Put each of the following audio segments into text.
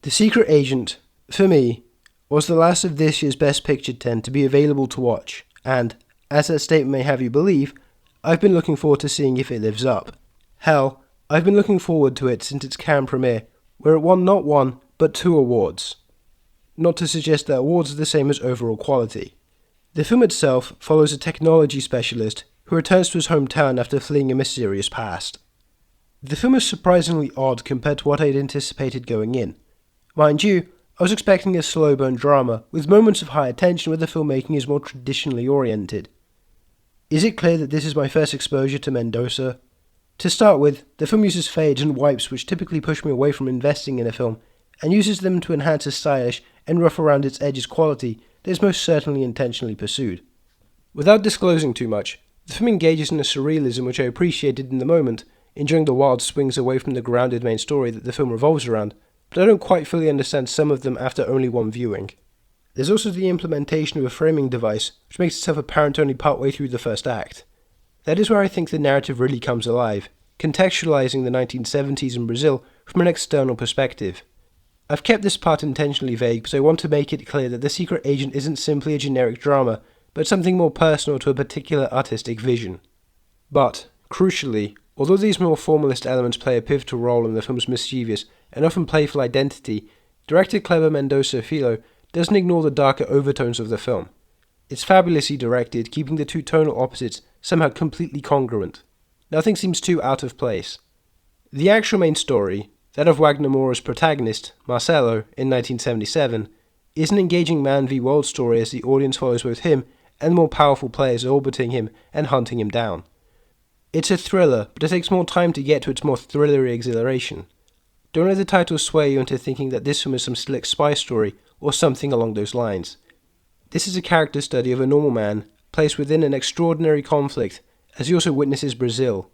The Secret Agent, for me, was the last of this year's Best Picture 10 to be available to watch, and, as that statement may have you believe, I've been looking forward to seeing if it lives up. Hell, I've been looking forward to it since its Cannes premiere, where it won not one, but 2 awards. Not to suggest that awards are the same as overall quality. The film itself follows a technology specialist who returns to his hometown after fleeing a mysterious past. The film is surprisingly odd compared to what I had anticipated going in. Mind you, I was expecting a slow-burn drama, with moments of high tension where the filmmaking is more traditionally oriented. Is it clear that this is my first exposure to Mendoza? To start with, the film uses fades and wipes which typically push me away from investing in a film, and uses them to enhance a stylish and rough around its edges quality that is most certainly intentionally pursued. Without disclosing too much, the film engages in a surrealism which I appreciated in the moment, enjoying the wild swings away from the grounded main story that the film revolves around, but I don't quite fully understand some of them after only one viewing. There's also the implementation of a framing device which makes itself apparent only partway through the first act. That is where I think the narrative really comes alive, contextualizing the 1970s in Brazil from an external perspective. I've kept this part intentionally vague because I want to make it clear that The Secret Agent isn't simply a generic drama, but something more personal to a particular artistic vision. But, crucially, although these more formalist elements play a pivotal role in the film's mischievous and often playful identity, director Kleber Mendonca Filho doesn't ignore the darker overtones of the film. It's fabulously directed, keeping the two tonal opposites somehow completely congruent. Nothing seems too out of place. The actual main story, that of Wagner Moura's protagonist, Marcelo, in 1977, is an engaging man v world story as the audience follows both him and the more powerful players orbiting him and hunting him down. It's a thriller, but it takes more time to get to its more thrillery exhilaration. Don't let the title sway you into thinking that this film is some slick spy story or something along those lines. This is a character study of a normal man placed within an extraordinary conflict as he also witnesses Brazil.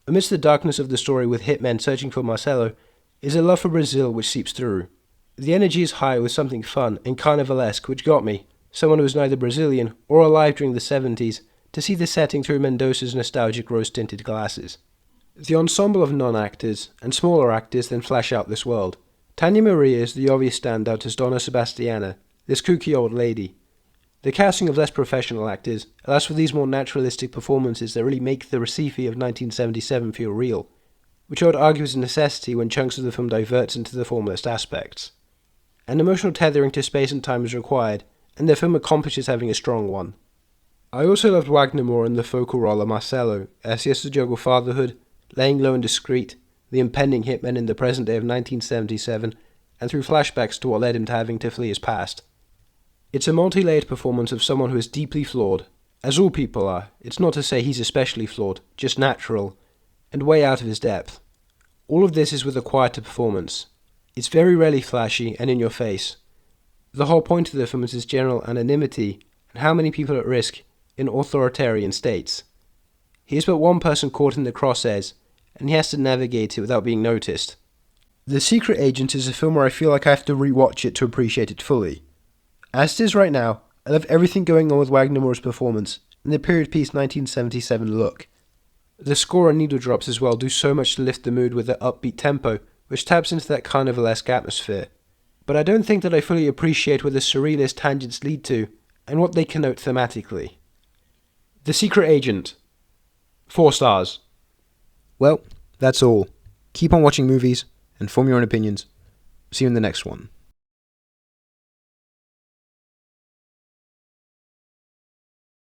Amidst the darkness of the story with hitmen searching for Marcelo is a love for Brazil which seeps through. The energy is high with something fun and carnivalesque which got me, someone who was neither Brazilian or alive during the 70s, to see the setting through Mendoza's nostalgic rose-tinted glasses. The ensemble of non-actors and smaller actors then flash out this world. Tania Maria is the obvious standout as Donna Sebastiana, this kooky old lady. The casting of less professional actors allows for these more naturalistic performances that really make the Recife of 1977 feel real, which I would argue is a necessity when chunks of the film diverts into the formalist aspects. An emotional tethering to space and time is required, and the film accomplishes having a strong one. I also loved Wagner Moura in the focal role of Marcelo, as he has to juggle fatherhood, laying low and discreet, the impending hitman in the present day of 1977, and through flashbacks to what led him to having to flee his past. It's a multi-layered performance of someone who is deeply flawed, as all people are. It's not to say he's especially flawed, just natural, and way out of his depth. All of this is with a quieter performance. It's very rarely flashy and in your face. The whole point of the film is its general anonymity and how many people are at risk in authoritarian states. He is but one person caught in the crosshairs, and he has to navigate it without being noticed. The Secret Agent is a film where I feel like I have to rewatch it to appreciate it fully. As it is right now, I love everything going on with Wagner Moura's performance and the period piece 1977 look. The score and needle drops as well do so much to lift the mood with their upbeat tempo, which taps into that carnivalesque atmosphere. But I don't think that I fully appreciate where the surrealist tangents lead to, and what they connote thematically. The Secret Agent. 4 stars. Well, that's all. Keep on watching movies, and form your own opinions. See you in the next one.